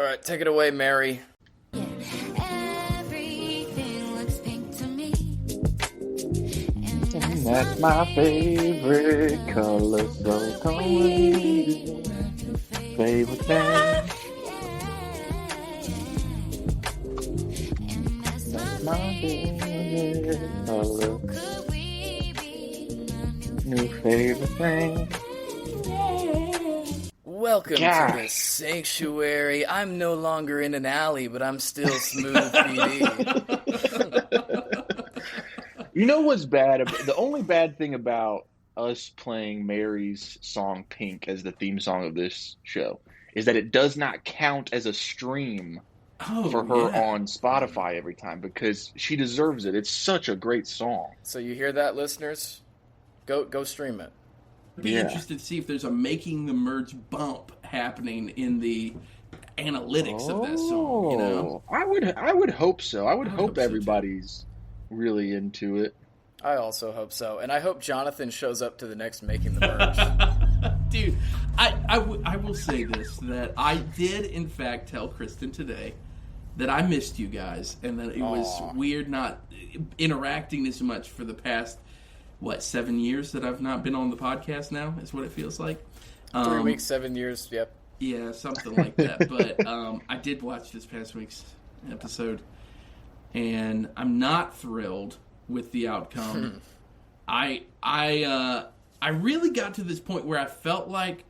All right, take it away, Mary. Everything looks pink to me. And that's my favorite color, so come with favorite thing. That's my favorite color. New favorite thing. Welcome Gosh. to the sanctuary. I'm no longer in an alley, but I'm still smooth PD. You know what's bad? The only bad thing about us playing Mary's song Pink as the theme song of this show is that it does not count as a stream for her on Spotify every time, because she deserves it. It's such a great song. So you hear that, listeners? Go stream it. Be interested to see if there's a making the merge bump happening in the analytics of that song. You know, I would hope so. I would hope everybody's really into it. I also hope so, and I hope Jonathan shows up to the next Making the Merge. Dude, I will say this, that I did in fact tell Kristen today that I missed you guys, and that it was weird not interacting as much for the past 7 years that I've not been on the podcast now, is what it feels like. 3 weeks, 7 years, yep. Yeah, something like that. But I did watch this past week's episode, and I'm not thrilled with the outcome. I really got to this point where I felt like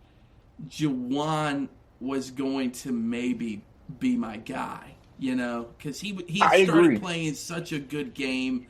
Jawan was going to maybe be my guy, you know, because he started playing such a good game.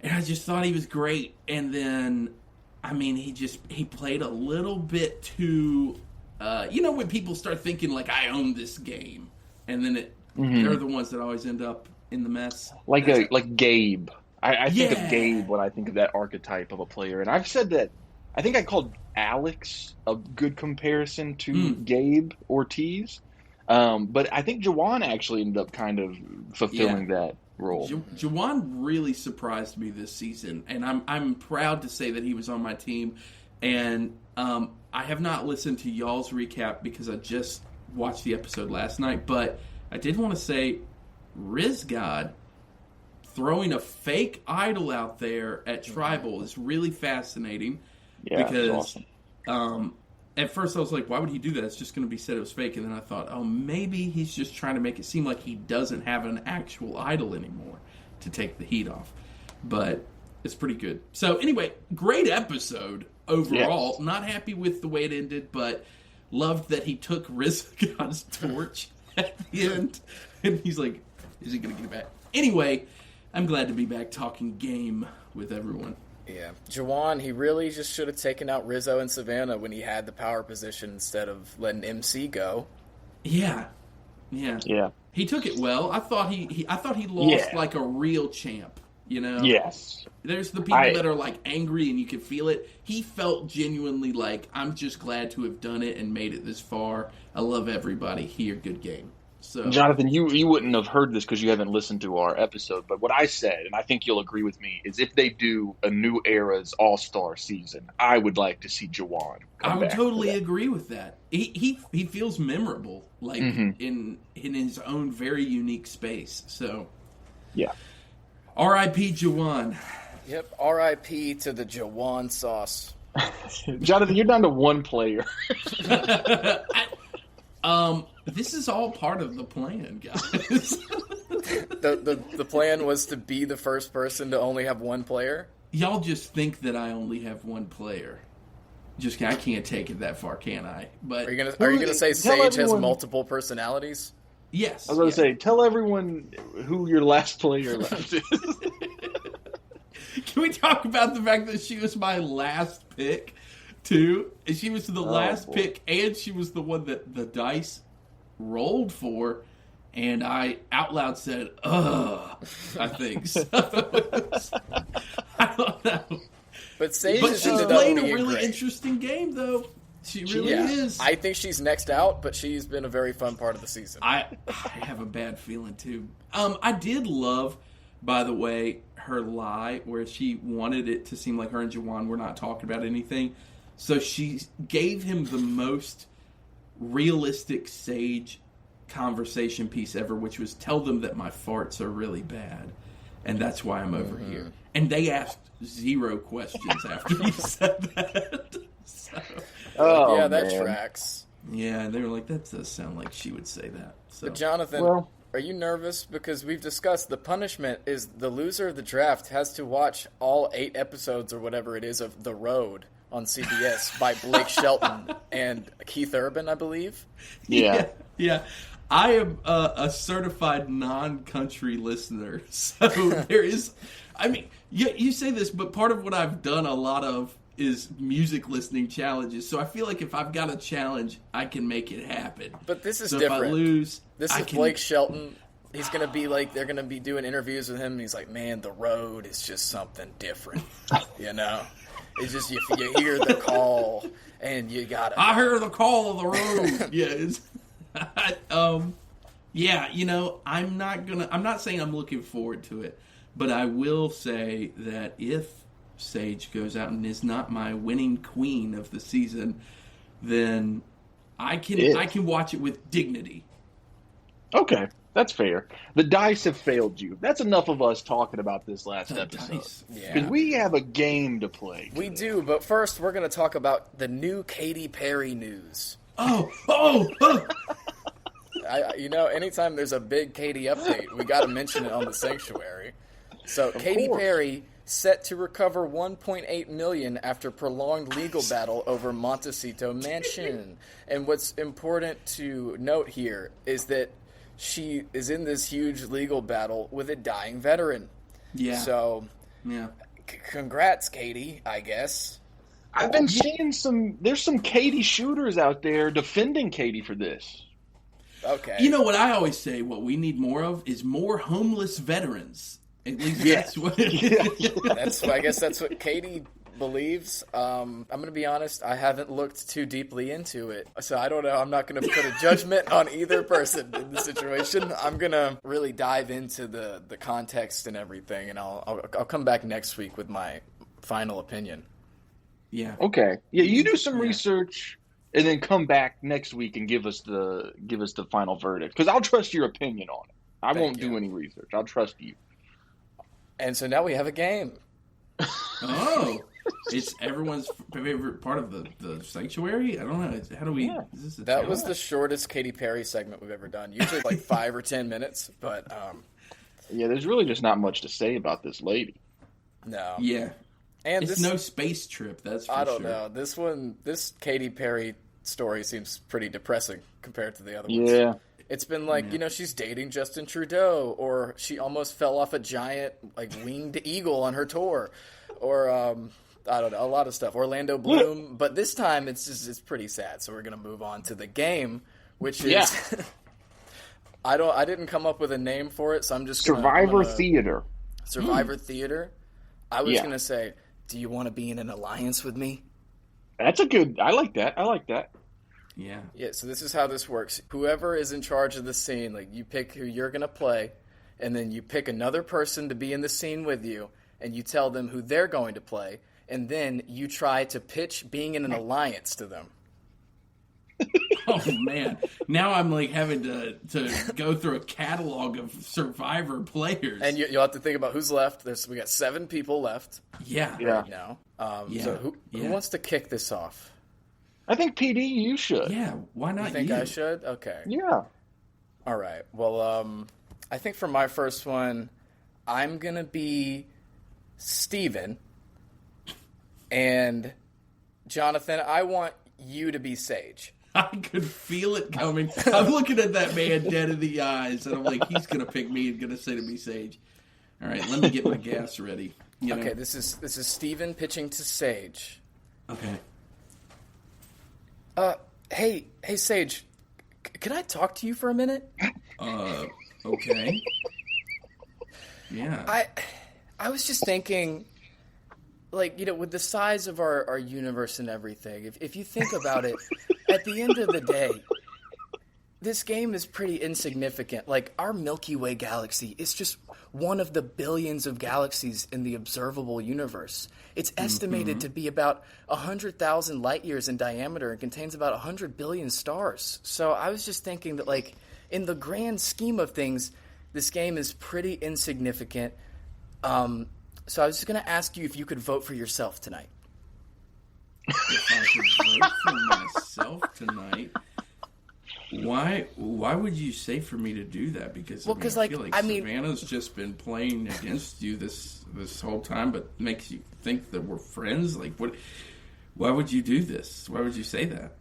And I just thought he was great. And then, I mean, he played a little bit too, when people start thinking, like, I own this game. And then they're the ones that always end up in the mess. Like Gabe. I think of Gabe when I think of that archetype of a player. And I've said that, I think I called Alex a good comparison to Gabe Ortiz. But I think Jawan actually ended up kind of fulfilling that role. Jawan really surprised me this season, and I'm proud to say that he was on my team. And I have not listened to y'all's recap because I just watched the episode last night, but I did want to say Riz God throwing a fake idol out there at Tribal is really fascinating. Yeah, because awesome. At first I was like, why would he do that? It's just going to be said it was fake. And then I thought, oh, maybe he's just trying to make it seem like he doesn't have an actual idol anymore to take the heat off. But it's pretty good. So anyway, great episode overall. Yes. Not happy with the way it ended, but loved that he took Rizgod's torch at the end. And he's like, is he going to get it back? Anyway, I'm glad to be back talking game with everyone. Yeah, Jawan, he really just should have taken out Rizzo and Savannah when he had the power position instead of letting MC go. Yeah. He took it well. I thought he lost like a real champ. You know. Yes. There's the people that are like angry and you can feel it. He felt genuinely like, I'm just glad to have done it and made it this far. I love everybody here. Good game. So, Jonathan, you wouldn't have heard this because you haven't listened to our episode, but what I said, and I think you'll agree with me, is if they do a New Era's All-Star season, I would like to see Jawan come I would back totally agree with that. He feels memorable, like in his own very unique space. So, yeah. R.I.P. Jawan. Yep, R.I.P. to the Jawan sauce. Jonathan, you're down to one player. This is all part of the plan, guys. The plan was to be the first person to only have one player? Y'all just think that I only have one player. I can't take it that far, can I? But are you gonna say Sage has multiple personalities? Yes. I was going to say, tell everyone who your last player left is. Can we talk about the fact that she was my last pick, too? And she was the last pick, and she was the one that the dice rolled for, and I out loud said, ugh, I think. So, I don't know. But Sage she's played a really interesting game, though. She really is. I think she's next out, but she's been a very fun part of the season. I have a bad feeling, too. I did love, by the way, her lie where she wanted it to seem like her and Jawan were not talking about anything. So she gave him the most realistic Sage conversation piece ever, which was tell them that my farts are really bad, and that's why I'm over here. And they asked 0 questions after you said that. So, Oh, yeah, that man. tracks. yeah, they were like, that does sound like she would say that. So But Jonathan, Well- are you nervous? Because we've discussed the punishment is the loser of the draft has to watch all 8 episodes or whatever it is of The Road on CBS by Blake Shelton and Keith Urban, I believe. Yeah. yeah. I am a certified non-country listener, so there is. I mean, you say this, but part of what I've done a lot of is music listening challenges. So I feel like if I've got a challenge, I can make it happen. But this is so different. If I lose, This I is can, Blake Shelton. He's going to be like, they're going to be doing interviews with him, and he's like, man, The Road is just something different, you know? It's just, you hear the call, and you got to... I hear the call of the road. Yeah, it's, yeah, you know, I'm not saying I'm looking forward to it, but I will say that if Sage goes out and is not my winning queen of the season, then I can watch it with dignity. Okay, that's fair. The dice have failed you. That's enough of us talking about this last episode. Dice. Yeah. Because we have a game to play. We do, but first we're going to talk about the new Katy Perry news. Oh! You know, anytime there's a big Katy update, we got to mention it on the Sanctuary. So Katy course. Perry set to recover $1.8 million after prolonged legal battle over Montecito Mansion. And what's important to note here is that she is in this huge legal battle with a dying veteran. Yeah. So, Yeah. congrats, Katy, I guess. I've been seeing there's some Katy shooters out there defending Katy for this. Okay. You know what I always say, what we need more of is more homeless veterans. At least that's what I guess that's what Katy believes. I'm going to be honest, I haven't looked too deeply into it. So I don't know. I'm not going to put a judgment on either person in the situation. I'm going to really dive into the context and everything, and I'll come back next week with my final opinion. Yeah. Okay. Yeah, you do some research and then come back next week and give us the final verdict. Because I'll trust your opinion on it. I won't do any research. I'll trust you. And so now we have a game. Oh, it's everyone's favorite part of the Sanctuary? I don't know. How do we... Yeah. Is this a That challenge? was the shortest Katy Perry segment we've ever done. Usually like 5 or 10 minutes, but Yeah, there's really just not much to say about this lady. no. Yeah. And It's this, no space trip, that's for I don't sure. know. This Katy Perry story seems pretty depressing compared to the other ones. Yeah. It's been like, you know, she's dating Justin Trudeau, or she almost fell off a giant, like, winged eagle on her tour, or, I don't know, a lot of stuff. Orlando Bloom. But this time, it's pretty sad, so we're going to move on to the game, which is... Yeah. I didn't come up with a name for it, so I'm just Survivor Theater. Survivor Theater. I was Yeah. going to say, do you want to be in an alliance with me? That's a good... I like that. Yeah. Yeah, so this is how this works. Whoever is in charge of the scene, like, you pick who you're going to play, and then you pick another person to be in the scene with you, and you tell them who they're going to play, and then you try to pitch being in an alliance to them. Oh, man. Now I'm, like, having to go through a catalog of Survivor players. And you'll have to think about who's left. We got 7 people left Yeah. Yeah. right now. Yeah. So who Yeah. wants to kick this off? I think, PD, you should. Yeah, why not You think I should? Okay. Yeah. All right. Well, I think for my first one, I'm going to be Steven. And Jonathan, I want you to be Sage. I could feel it coming. I'm looking at that man dead in the eyes, and I'm like, he's going to pick me and going to say to me, Sage. All right, let me get my gas ready. You know? Okay, this is Steven pitching to Sage. Okay. Hey, Sage, can I talk to you for a minute? Okay. Yeah. I was just thinking, like, you know, with the size of our universe and everything, if you think about it, at the end of the day, this game is pretty insignificant. Like, our Milky Way galaxy is just one of the billions of galaxies in the observable universe. It's estimated to be about 100,000 light years in diameter and contains about 100 billion stars. So I was just thinking that, like, in the grand scheme of things, this game is pretty insignificant. So I was just going to ask you if you could vote for yourself tonight. If I could vote for myself tonight, why would you say for me to do that? Because I feel like Savannah's just been playing against you this whole time, but makes you think that we're friends. Like, what? Why would you do this? Why would you say that?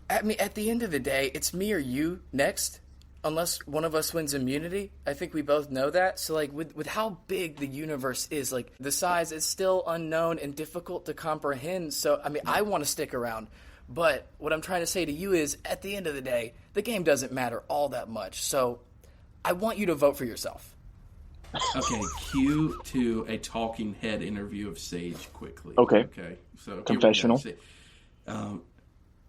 At the end of the day, it's me or you next, unless one of us wins immunity. I think we both know that. So, like, with how big the universe is, like, the size is still unknown and difficult to comprehend. So, I want to stick around. But what I'm trying to say to you is, at the end of the day, the game doesn't matter all that much. So I want you to vote for yourself. Okay, cue to a talking head interview of Sage quickly. Okay. So confessional.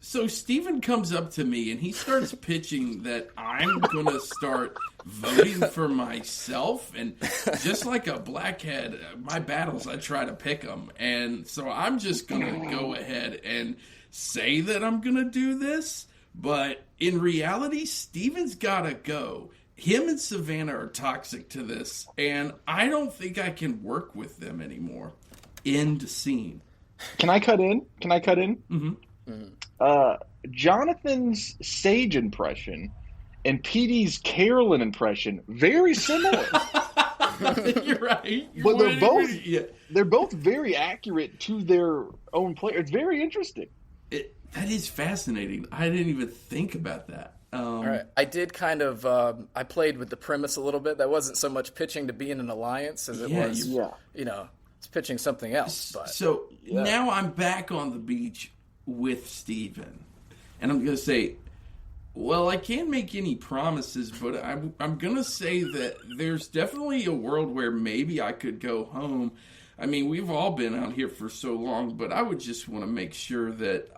So Steven comes up to me and he starts pitching that I'm going to start voting for myself. And just like a blackhead, my battles, I try to pick them. And so I'm just going to go ahead and say that I'm going to do this. But in reality, Steven's got to go. Him and Savannah are toxic to this. And I don't think I can work with them anymore. End scene. Can I cut in? Mm-hmm. Jonathan's Sage impression and PD's Carolyn impression, very similar. You're right. But they're both very accurate to their own player. It's very interesting. That is fascinating. I didn't even think about that. All right. I did kind of, I played with the premise a little bit. That wasn't so much pitching to be in an alliance as it was, it's pitching something else. But So now I'm back on the beach with Steven. And I'm going to say, well, I can't make any promises, but I'm going to say that there's definitely a world where maybe I could go home. I mean, we've all been out here for so long, but I would just want to make sure that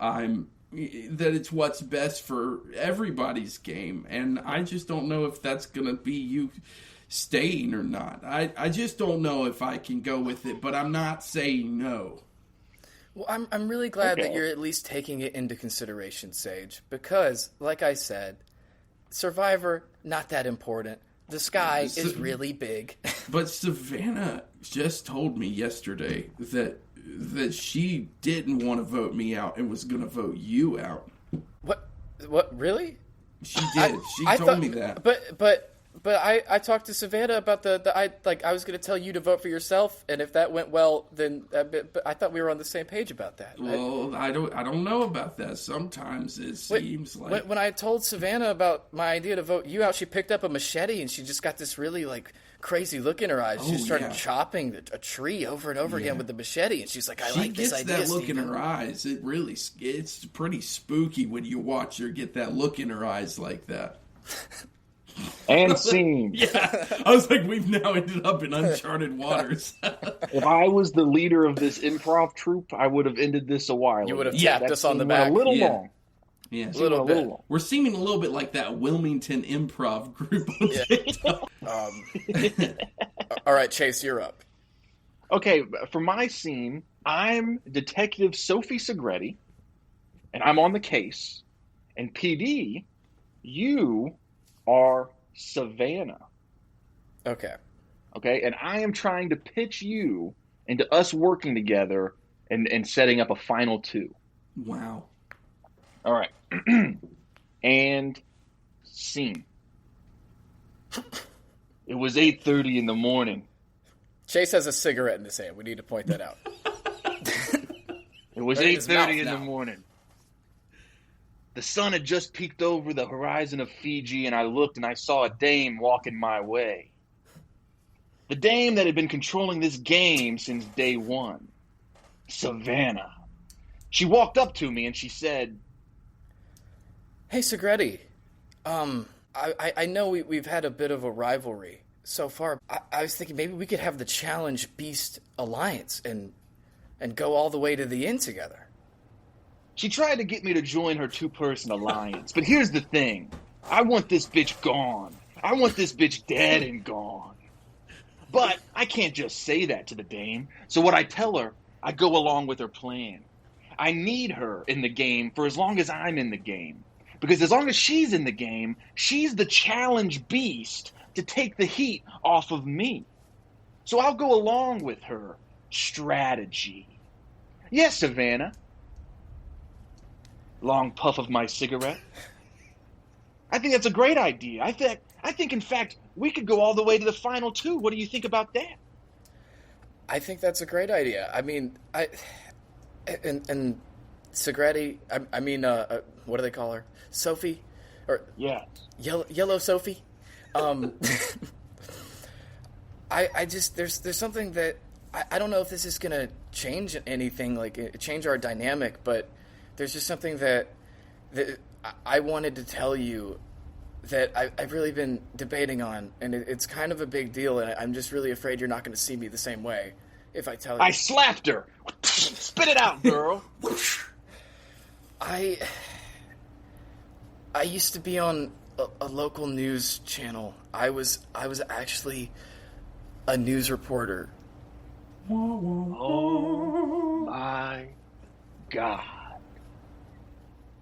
it's what's best for everybody's game. And I just don't know if that's going to be you staying or not. I just don't know if I can go with it, but I'm not saying no. Well, I'm really glad that you're at least taking it into consideration, Sage, because, like I said, Survivor, not that important. The sky is really big. But Savannah just told me yesterday that she didn't want to vote me out and was going to vote you out. What? Really? She did. She told me that. But I talked to Savannah about I was going to tell you to vote for yourself, and if that went well, then but I thought we were on the same page about that. Well, I don't know about that. Sometimes it seems like when I told Savannah about my idea to vote you out, she picked up a machete and she just got this really crazy look in her eyes. She started chopping a tree over and over again with the machete, and she's like, "I like this idea." She gets that look in her eyes. It's pretty spooky when you watch her get that look in her eyes like that. And scene. Yeah, I was like, we've now ended up in uncharted waters. If I was the leader of this improv troupe, I would have ended this a while ago. You would have tapped us on the back. A little long. Yeah, a little bit. Long. We're seeming a little bit like that Wilmington improv group on TikTok. All right, Chase, you're up. Okay, for my scene, I'm Detective Sophie Segretti, and I'm on the case. And PD, you are Savannah. Okay, and I am trying to pitch you into us working together and setting up a final two. Wow. All right. And scene. It was 8:30 in the morning. Chase has a cigarette in his hand. We need to point that out. It was 8:30 in the morning. The sun had just peeked over the horizon of Fiji, and I looked and I saw a dame walking my way. The dame that had been controlling this game since day one. Savannah. She walked up to me and she said, "Hey, Segretti. I know we've had a bit of a rivalry so far. I was thinking maybe we could have the Challenge Beast Alliance and go all the way to the end together." She tried to get me to join her two-person alliance, but here's the thing. I want this bitch gone. I want this bitch dead and gone. But I can't just say that to the dame, so what I tell her, I go along with her plan. I need her in the game for as long as I'm in the game. Because as long as she's in the game, she's the challenge beast to take the heat off of me. So I'll go along with her strategy. Yes, Savannah. Long puff of my cigarette. I think that's a great idea. I think, in fact, we could go all the way to the final two. What do you think about that? I think that's a great idea. I mean, and Segretti, what do they call her? Sophie? Or Yeah. Yellow Sophie? I just, there's something that, I don't know if this is going to change anything, like change our dynamic, but there's just something that I wanted to tell you that I've really been debating on, and it's kind of a big deal, and I'm just really afraid you're not going to see me the same way if I tell you. I slapped her. Spit it out, girl. I used to be on a local news channel. I was actually a news reporter. Oh my God.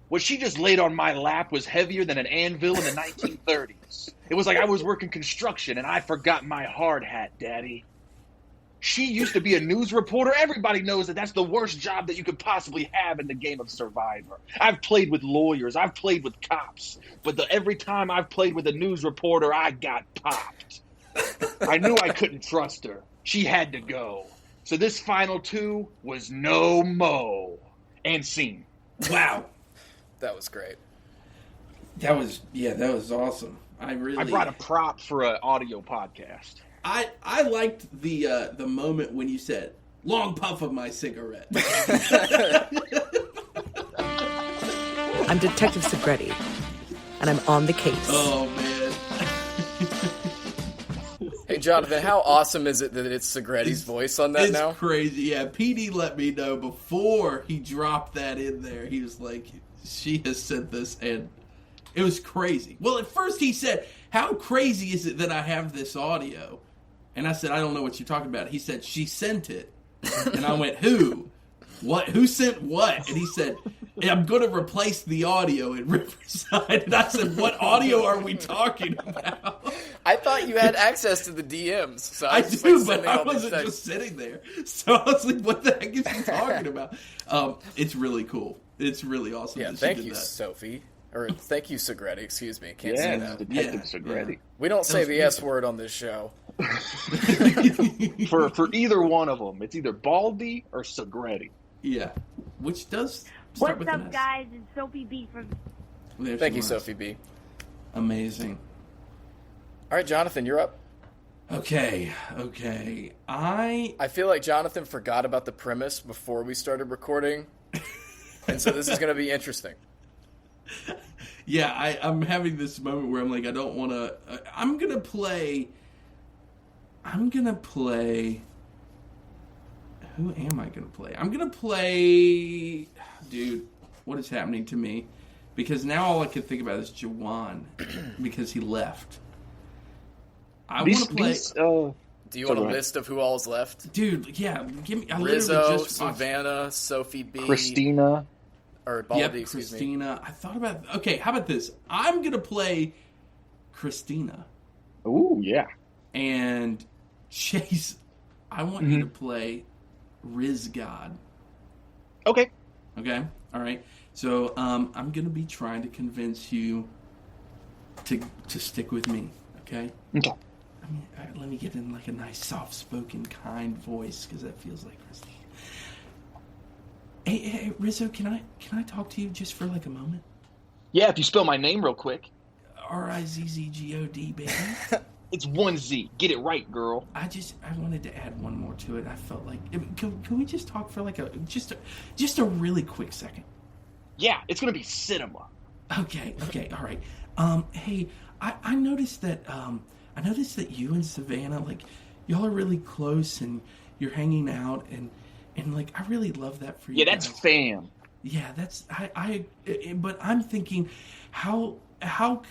What she just laid on my lap was heavier than an anvil in the 1930s. It was like I was working construction and I forgot my hard hat, Daddy. She used to be a news reporter. Everybody knows that that's the worst job that you could possibly have in the game of Survivor. I've played with lawyers. I've played with cops. But every time I've played with a news reporter, I got popped. I knew I couldn't trust her. She had to go. So this final two was no mo. And scene. Wow. That was great. That was awesome. I brought a prop for an audio podcast. I liked the moment when you said, long puff of my cigarette. I'm Detective Segretti, and I'm on the case. Oh, man. Hey, Jonathan, how awesome is it that it's Segretti's voice on that now? It's crazy. Yeah, PD let me know before he dropped that in there. He was like, she has sent this, and it was crazy. Well, at first he said, how crazy is it that I have this audio? And I said, I don't know what you're talking about. He said, she sent it. And I went, who? What? Who sent what? And he said, I'm going to replace the audio in Riverside. And I said, what audio are we talking about? I thought you had access to the DMs. So I was do, just, but I wasn't just sitting there. So I was like, what the heck is he talking about? It's really cool. It's really awesome. Yeah, thank you, Sophie. Or thank you, Segretti. Excuse me. Can't say that. Detective Segretti. Yeah. We don't say the S word on this show. for either one of them, it's either Baldy or Segretti. Yeah, which does start What's with an up, S. guys? It's Sophie B from... Thank you, Sophie B. Amazing. All right, Jonathan, you're up. Okay. I feel like Jonathan forgot about the premise before we started recording, and so this is going to be interesting. Yeah, I'm having this moment where I'm like, I don't want to... I'm going to play... Who am I going to play? I'm going to play... Dude, what is happening to me? Because now all I can think about is Jawan, because he left. I want to play... Do you want a list of who all's left? Dude, yeah, give me... Rizzo, Savannah, Sophie B. Christina. Or Baldy, excuse Christina. I thought about... Okay, how about this? I'm going to play Christina. Ooh, yeah. And Chase, I want you to play Riz God. Okay. Okay? All right. So I'm going to be trying to convince you to stick with me. Okay? Okay. I mean, let me get in like a nice, soft-spoken, kind voice, because that feels like Christine. Hey, Rizzo, can I talk to you just for like a moment? Yeah, if you spell my name real quick. Rizzgod, baby. It's one Z. Get it right, girl. I wanted to add one more to it. I felt like, can we just talk for like just a really quick second? Yeah, it's gonna be cinema. Okay, all right. Hey, I noticed that you and Savannah, like, y'all are really close and you're hanging out and like, I really love that for you. Yeah, that's guys. fam. Yeah, that's but I'm thinking, how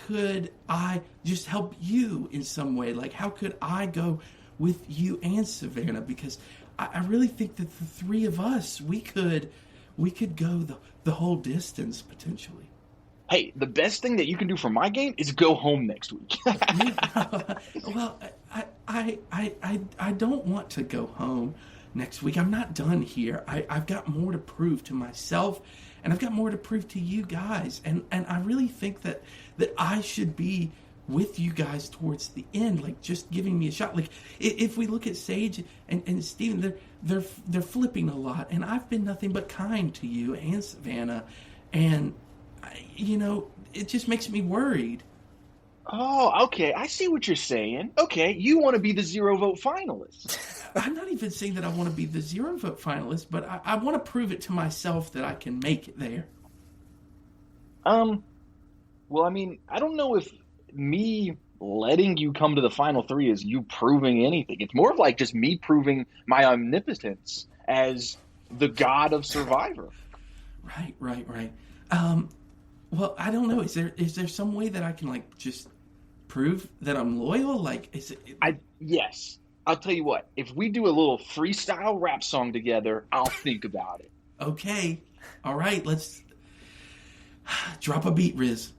could I just help you in some way? Like, how could I go with you and Savannah? Because I really think that the three of us, we could go the whole distance potentially. Hey, the best thing that you can do for my game is go home next week. Well, I don't want to go home next week. I'm not done here. I've got more to prove to myself, and I've got more to prove to you guys. And I really think that I should be with you guys towards the end, like just giving me a shot. Like if we look at Sage and Steven, they're flipping a lot, and I've been nothing but kind to you and Savannah, and it just makes me worried. Oh, okay. I see what you're saying. Okay, you want to be the 0 vote finalist. I'm not even saying that I want to be the 0 vote finalist, but I want to prove it to myself that I can make it there. Well, I mean, I don't know if me letting you come to the final 3 is you proving anything. It's more of like just me proving my omnipotence as the god of Survivor. Right. Well, I don't know. Is there some way that I can like just prove that I'm loyal? Like, is it? Yes. I'll tell you what. If we do a little freestyle rap song together, I'll think about it. Okay. All right. Let's drop a beat, Riz.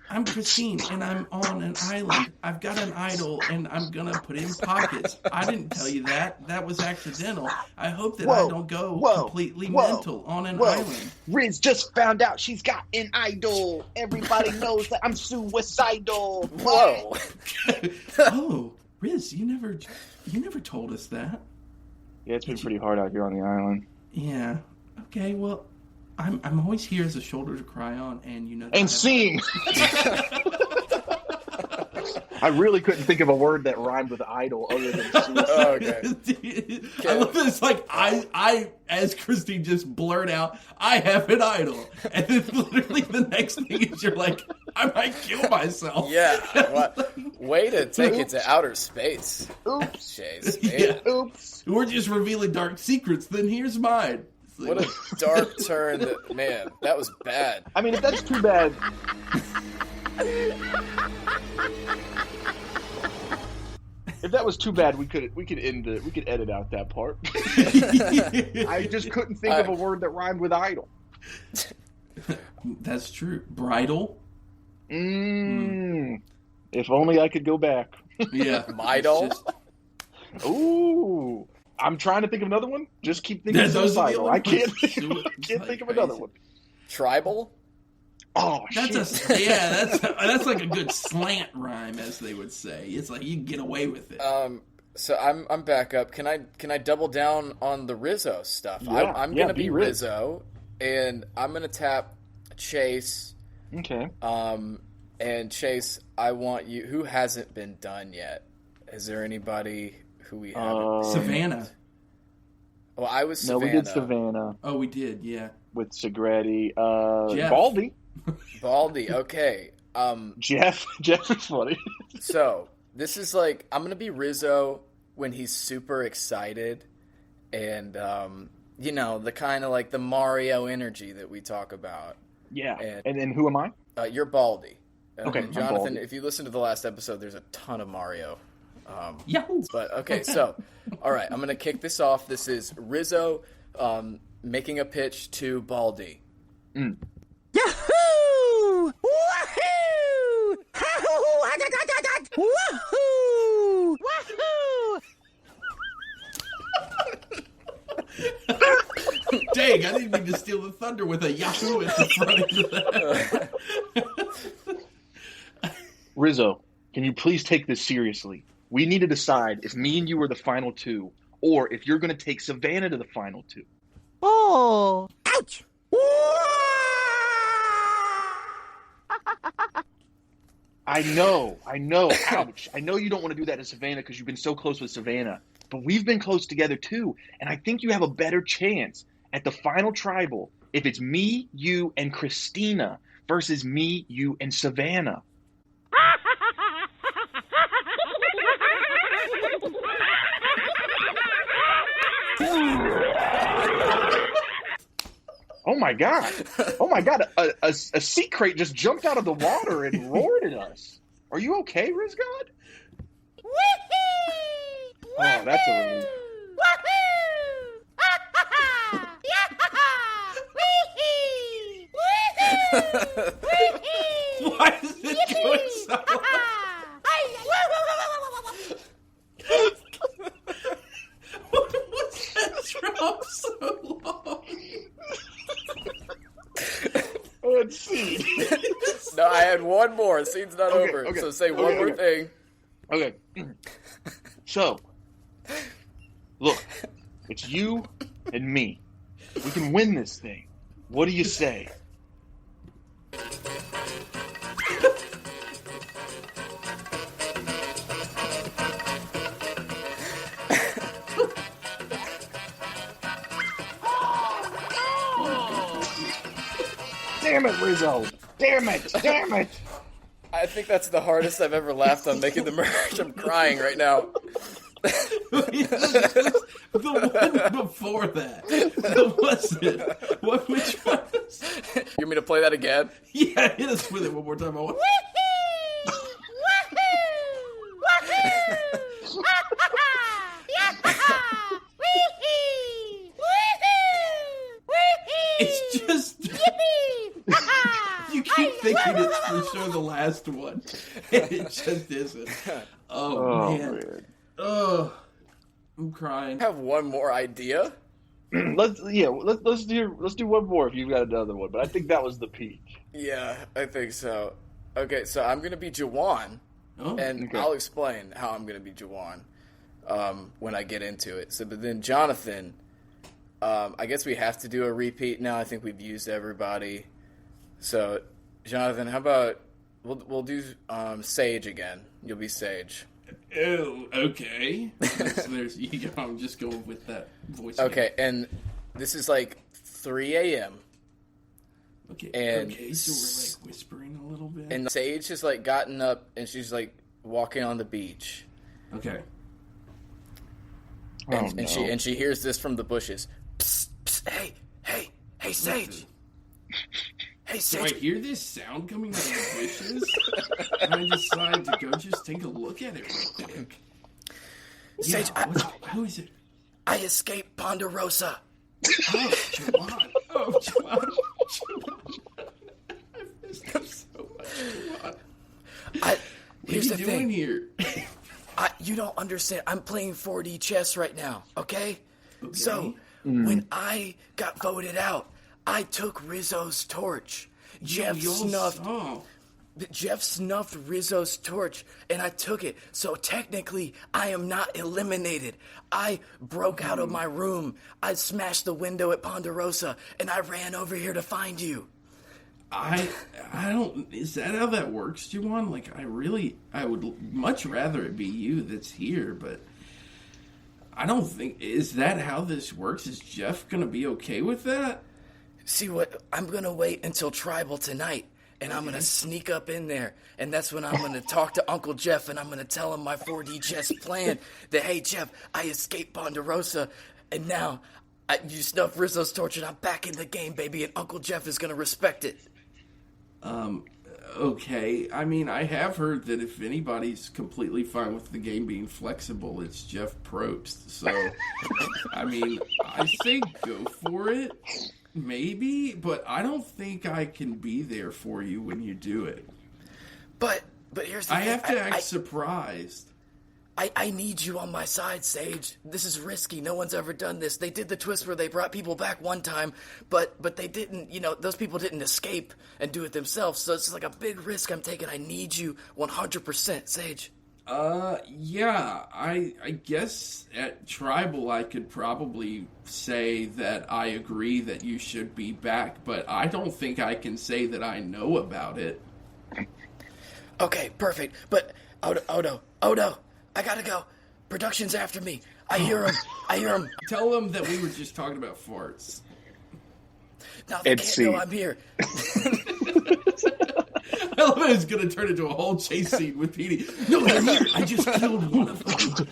I'm Christine, and I'm on an island. I've got an idol, and I'm going to put it in pockets. I didn't tell you that. That was accidental. I hope that I don't go completely mental on an island. Riz just found out she's got an idol. Everybody knows that I'm suicidal. Whoa. Oh, Riz, you never told us that. Yeah, it's been pretty hard out here on the island. Yeah. Okay, well, I'm always here as a shoulder to cry on, and you know that. And sing. I really couldn't think of a word that rhymed with idol other than sing. Oh, okay. I love that it's like I as Christine just blurt out, I have an idol, and then literally the next thing is you're like, I might kill myself. Yeah. What? Way to take it to outer space. Oops. Chase. Yeah. Oops. We're just revealing dark secrets. Then here's mine. What a dark turn. Man, that was bad. I mean, if that's too bad. If that was too bad, we could end it. We could edit out that part. I just couldn't think of a word that rhymed with idol. That's true. Bridal. If only I could go back. Yeah. Midol. Ooh. I'm trying to think of another one. Just keep thinking of suicidal. I can't think of another one. Tribal? Oh, that's shit. That's like a good slant rhyme, as they would say. It's like you can get away with it. So I'm back up. Can I double down on the Rizzo stuff? Yeah, I'm gonna be Riz. Rizzo, and I'm gonna tap Chase. Okay. And Chase, I want you. Who hasn't been done yet? Is there anybody who we haven't? Savannah. Well, I was Savannah. No, we did Savannah Oh, we did. Yeah. with Segretti. Jeff. Baldy. Okay. Jeff is funny. So this is like I'm gonna be Rizzo when he's super excited, and the kind of like the Mario energy that we talk about. Yeah. And then who am I? You're Baldy. Okay, and I'm Jonathan, Baldy. if you listen to the last episode, there's a ton of Mario. Yahoo! But okay, so all right, I'm gonna kick this off. This is Rizzo making a pitch to Baldy. Yahoo! Woohoo! Woohoo! Woohoo! Dang, I didn't mean to steal the thunder with a Yahoo at the front of that. Rizzo, can you please take this seriously? We need to decide if me and you are the final 2, or if you're going to take Savannah to the final 2. Oh! Ouch! I know. Ouch. I know you don't want to do that to Savannah because you've been so close with Savannah. But we've been close together too. And I think you have a better chance at the final tribal if it's me, you, and Christina versus me, you, and Savannah. Oh my god! A sea crate just jumped out of the water and roared at us. Are you okay, Rizgod? Woohoo! Oh, that's a relief. Woohoo! Why is it going so long? What was that drop so long? Let's see. No, I had one more. The scene's not Okay, over. okay, So say okay, one more okay. thing. Okay. So, look, it's you and me. We can win this thing. What do you say? Damn it, Rizzo! Damn it! Damn it! I think that's the hardest I've ever laughed on making the merch. I'm crying right now. The one before that. What was it? Which one was it? You want me to play that again? Yeah, hit us with it one more time. I want... It's just... You keep thinking it's for sure the last one. And it just isn't. Oh, man. Oh, I'm crying. I have one more idea. Let's do one more if you've got another one. But I think that was the peak. Yeah, I think so. Okay, so I'm going to be Jawan, and okay. I'll explain how I'm going to be Jawan when I get into it. So, but then Jonathan, I guess we have to do a repeat now. I think we've used everybody. So, Jonathan, how about we'll do Sage again? You'll be Sage. Oh, okay. I'm just going with that voice. Okay, and this is like 3 a.m. Okay. And okay, so we're like whispering a little bit. And Sage has like gotten up and she's like walking on the beach. Okay. And she hears this from the bushes. Psst, psst, hey, Sage. Hey, Do Sage. I hear this sound coming out of the bushes? And I decide to go just take a look at it real quick. Sage, who is it? I escaped Ponderosa. Oh, Jawan. Oh, Jawan. I've missed him so much, Jawan. Here's the What are you doing thing. here? You don't understand. I'm playing 4D chess right now, okay? So, when I got voted out, I took Rizzo's torch. Jeff snuffed Rizzo's torch, and I took it. So technically, I am not eliminated. I broke out of my room. I smashed the window at Ponderosa, and I ran over here to find you. I don't... Is that how that works, Juwan? Like, I would much rather it be you that's here, but... I don't think... Is that how this works? Is Jeff gonna be okay with that? See what? I'm gonna wait until Tribal tonight, and I'm gonna sneak up in there, and that's when I'm gonna talk to Uncle Jeff, and I'm gonna tell him my 4D chess plan. That hey Jeff, I escaped Ponderosa, and now you snuffed Rizzo's torch, and I'm back in the game, baby, and Uncle Jeff is gonna respect it. Okay. I mean, I have heard that if anybody's completely fine with the game being flexible, it's Jeff Probst. So, I mean, I say go for it. Maybe, but I don't think I can be there for you when you do it. But here's the thing. I have to act surprised. I need you on my side, Sage. This is risky. No one's ever done this. They did the twist where they brought people back one time, but they didn't, those people didn't escape and do it themselves. So it's like a big risk I'm taking. I need you 100%, Sage. Yeah, I guess at Tribal I could probably say that I agree that you should be back, but I don't think I can say that I know about it. Okay, perfect. But, Odo, I gotta go. Production's after me. I hear him. Tell them that we were just talking about farts. Now they can't know I'm here. I love it. It's going to turn into a whole chase scene with Petey. No, they're here. I just killed one of them.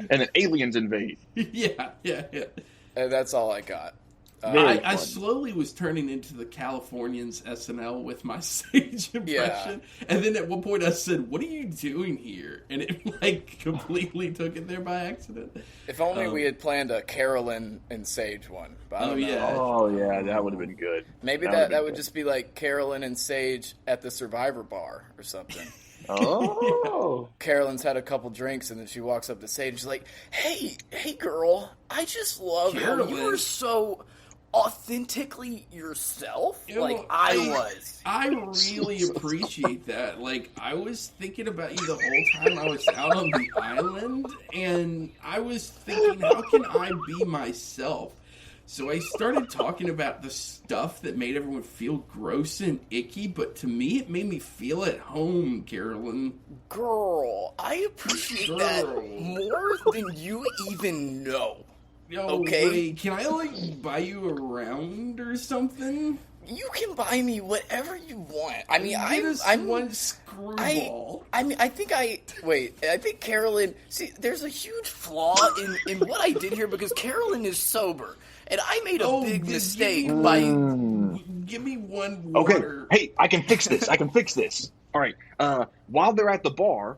And then aliens invade. Yeah. And that's all I got. Very I fun. slowly was turning into the Californians SNL with my Sage impression. And then at one point I said, "What are you doing here?" And it like completely took it there by accident. If only we had planned a Carolyn and Sage one. But I don't know. yeah. Oh yeah, that would have been good. Maybe that would just be like Carolyn and Sage at the Survivor bar or something. Oh, Carolyn's had a couple drinks and then she walks up to Sage and she's like, hey girl, I just love how Carolyn. you were so authentically yourself, You know, like I was. I really appreciate that. Like, I was thinking about you the whole time I was out on the island, and I was thinking, how can I be myself? So I started talking about the stuff that made everyone feel gross and icky, but to me, it made me feel at home, Carolyn. Girl, I appreciate that more than you even know. Yo, Okay. wait, can I, like, buy you around or something? You can buy me whatever you want. I mean, Get us I'm one screwball. I mean, I think Carolyn. See, there's a huge flaw in what I did here because Carolyn is sober, and I made a big mistake by. Give me one okay. water. Hey, I can fix this. All right. While they're at the bar,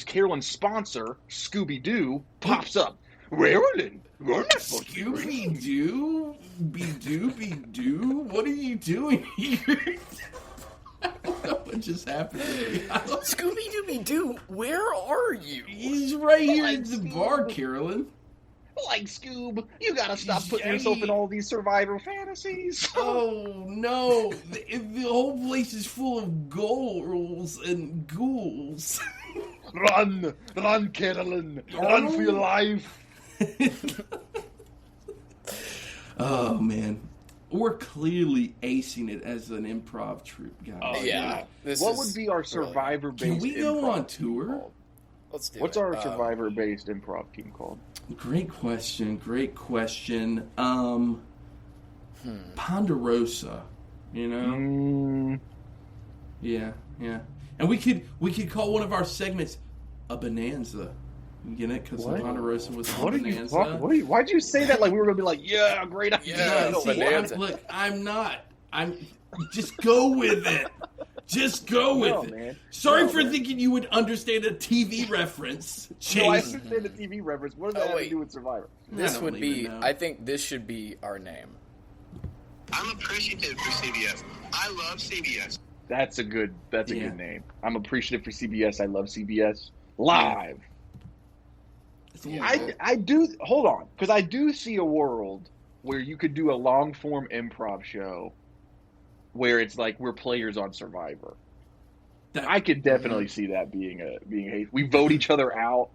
Carolyn's sponsor, Scooby Doo, pops up. Carolyn, you're not supposed to be drinking. Scooby-Doo? Be-doo? What are you doing here? I don't know what just happened to me. Scooby-Dooby-Doo, where are you? He's right here at the bar, Carolyn. Like Scoob, you gotta stop putting yourself in all these Survivor fantasies. Oh, no. The whole place is full of ghouls and ghouls. Run, Carolyn, run for your life. Oh, man. We're clearly acing it as an improv troupe, guys. Oh, Yeah. What would be our Survivor-based Can we go improv on team tour? called? Let's do What's it. our Survivor-based improv team called? Great question. Ponderosa, you know? Yeah. And we could call one of our segments a bonanza. You get it? Because the What? Ponderosa was a What are you bonanza. talking? Why'd you say that like we were gonna be like, yeah, great idea? Yeah, No, see, bonanza. I'm not. Just go with it. Just go with No, it. man. Sorry No, for man. thinking you would understand a TV reference. No, I Chase. understand the TV reference. What does that have to wait. do with Survivor? This I don't would be. even know. I think this should be our name. I'm appreciative for CBS. I love CBS. That's a good Yeah. name. I'm appreciative for CBS. I love CBS. Live. I do hold on, because I do see a world where you could do a long form improv show where it's like we're players on Survivor. I could definitely see that being a we vote each other out.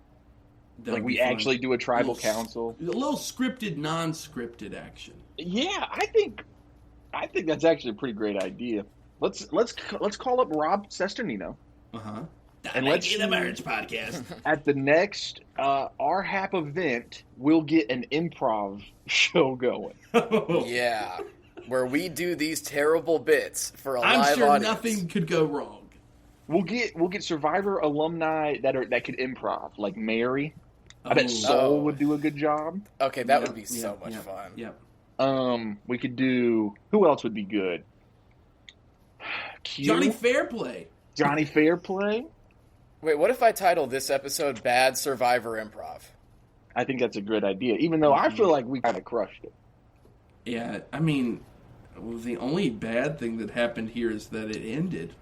That Like would we be fun. actually do a tribal Little- council. A little scripted, non-scripted action. Yeah, I think that's actually a pretty great idea. Let's call up Rob Sesternino. Uh-huh. And let's Get a Marriage podcast. At the next our HAP event, we'll get an improv show going. Yeah, where we do these terrible bits for a I'm live sure audience. nothing could go wrong. We'll get Survivor alumni that could improv, like Mary. I bet Soul Oh. would do a good job. Okay, that Yeah, would be so much yeah, fun. Yep. We could do who else would be good? Q? Johnny Fairplay. Johnny Fairplay. Wait, what if I title this episode "Bad Survivor Improv"? I think that's a good idea, even though I feel like we kind of crushed it. Yeah, I mean, well, the only bad thing that happened here is that it ended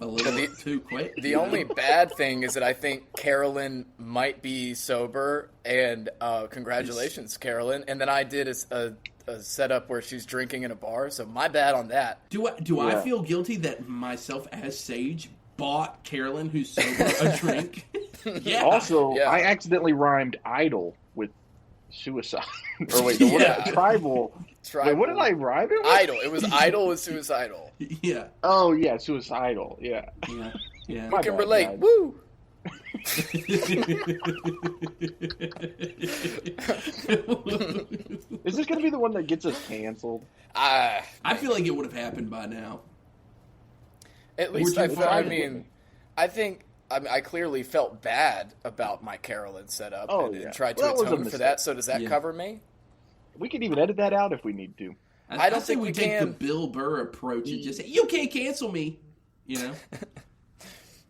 a little too quick. The only bad thing is that I think Carolyn might be sober, and congratulations, Carolyn. And then I did a setup where she's drinking in a bar, so my bad on that. Do I Yeah. feel guilty that myself as Sage bought Carolyn, who's sober, a drink? Yeah. Also, Yeah. I accidentally rhymed idol with suicide. Or wait, no, Yeah. tribal. Tribal. Wait, what did I rhyme it with? Idol. It was idol with suicidal. Yeah. Oh yeah, suicidal. Yeah. Yeah. My I can bad, relate. guys. Woo! Is this gonna be the one that gets us canceled? I feel like it would have happened by now. At least We're I too felt, far. I clearly felt bad about my Carolyn setup Oh, and yeah. tried to Well, that was a atone for that. mistake. So does that Yeah. cover me? We can even edit that out if we need to. I don't say think we we take can. the Bill Burr approach and just say, you can't cancel me. You know?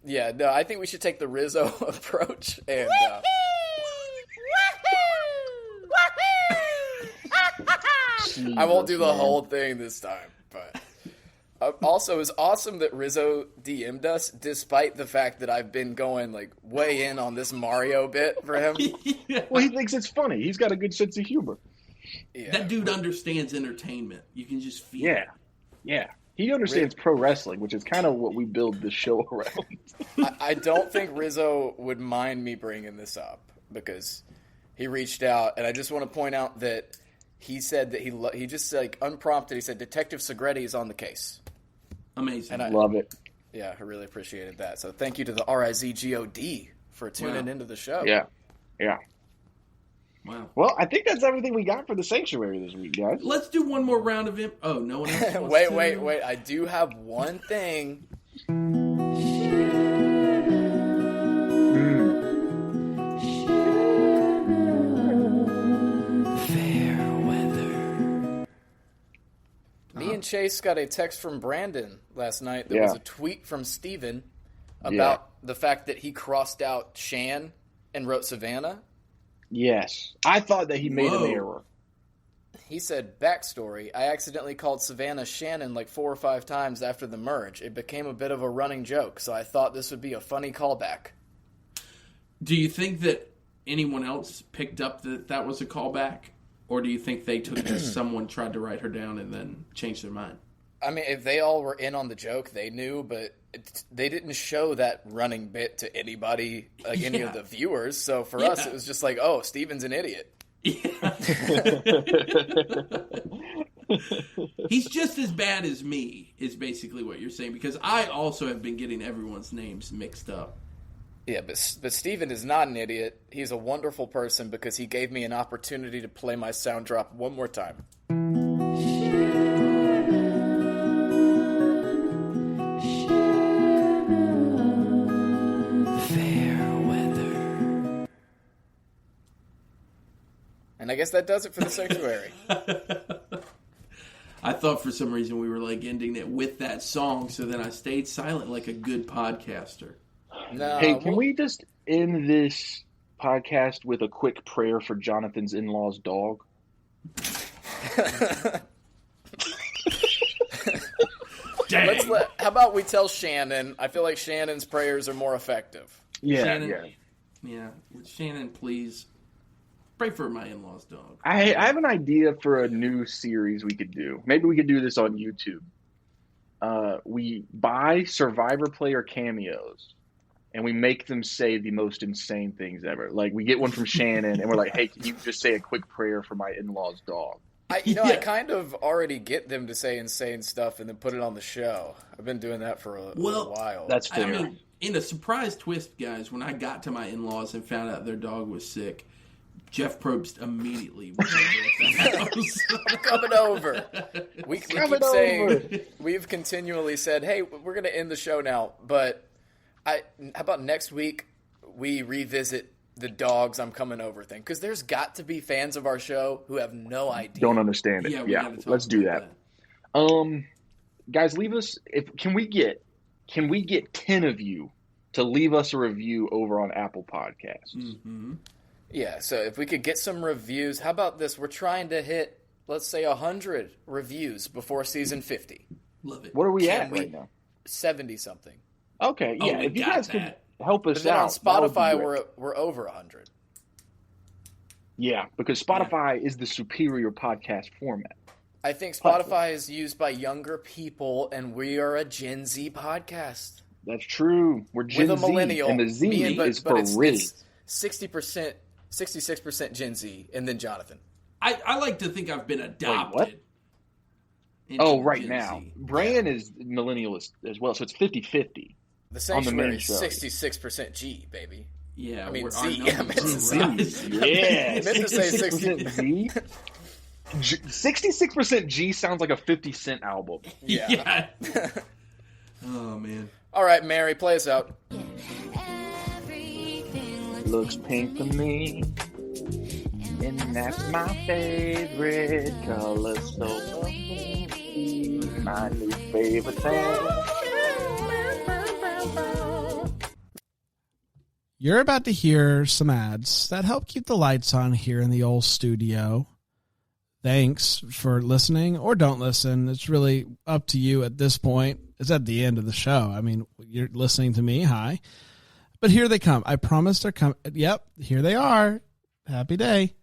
Yeah, no, I think we should take the Rizzo approach and. I won't do the whole thing this time, but. Also, it's awesome that Rizzo DM'd us, despite the fact that I've been going like way in on this Mario bit for him. Yeah. Well, he thinks it's funny. He's got a good sense of humor. Yeah. That dude understands entertainment. You can just feel it. Yeah. He understands pro wrestling, which is kind of what we build this show around. I don't think Rizzo would mind me bringing this up because he reached out, and I just want to point out that he said that he just like unprompted. He said Detective Segretti is on the case. Amazing. And I Love it. Yeah, I really appreciated that. So thank you to the RIZGOD for tuning into the show. Yeah. Wow. Well, I think that's everything we got for the Sanctuary this week, guys. Let's do one more round of Oh, no one else wants Wait. I do have one thing. Me and Chase got a text from Brandon last night. There was a tweet from Steven about the fact that he crossed out Shan and wrote Savannah. Yes. I thought that he made an error. He said, backstory, I accidentally called Savannah Shannon like 4 or 5 times after the merge. It became a bit of a running joke, so I thought this would be a funny callback. Do you think that anyone else picked up that was a callback? Or do you think they took it as someone tried to write her down and then changed their mind? I mean, if they all were in on the joke, they knew, but they didn't show that running bit to anybody, like any of the viewers. So for us, it was just like, oh, Steven's an idiot. Yeah. He's just as bad as me, is basically what you're saying, because I also have been getting everyone's names mixed up. Yeah, but Steven is not an idiot. He's a wonderful person because he gave me an opportunity to play my sound drop one more time. Fair weather. And I guess that does it for the Sanctuary. I thought for some reason we were like ending it with that song, so then I stayed silent like a good podcaster. No, Hey, can we just end this podcast with a quick prayer for Jonathan's in-law's dog? Dang. How about we tell Shannon? I feel like Shannon's prayers are more effective. Shannon, Shannon, please pray for my in-law's dog. I have an idea for a new series we could do. Maybe we could do this on YouTube. We buy Survivor player cameos, and we make them say the most insane things ever. Like, we get one from Shannon, and we're like, hey, can you just say a quick prayer for my in-law's dog? I kind of already get them to say insane stuff and then put it on the show. I've been doing that for a while. That's fair. I mean, in a surprise twist, guys, when I got to my in-laws and found out their dog was sick, Jeff Probst immediately was over at the house. Coming over. We keep saying, we've continually said, hey, we're going to end the show now, but how about next week we revisit the dogs I'm coming over thing? Because there's got to be fans of our show who have no idea. Don't understand it. Yeah, let's do that. Guys, leave us. Can we get 10 of you to leave us a review over on Apple Podcasts? Mm-hmm. Yeah, so if we could get some reviews, how about this? We're trying to hit, let's say, 100 reviews before season 50. Love it. What are we at right now? 70-something. Okay, yeah. If you guys could help us but then out. on Spotify, we're over 100. Yeah, because Spotify is the superior podcast format. I think Spotify is used by younger people, and we are a Gen Z podcast. That's true. We're Gen Z. With a millennial. And the Z is for Riz. 60%, 66% Gen Z, and then Jonathan. I like to think I've been adopted. Wait, what? Right Gen now. Z. Bran is millennialist as well, so it's 50-50. The Sanctuary is 66% G, baby. Yeah, I mean Z. I meant to say. Yeah, I meant to say 60% Z. 66% G sounds like a 50 Cent album. Yeah. Oh, man. All right, Mary, play us out. Looks pink to me. And that's my favorite color, so my new favorite thing. You're about to hear some ads that help keep the lights on here in the old studio. Thanks for listening or don't listen. It's really up to you at this point. It's at the end of the show. I mean, you're listening to me. Hi. But here they come. I promise they're coming. Yep, here they are. Happy day.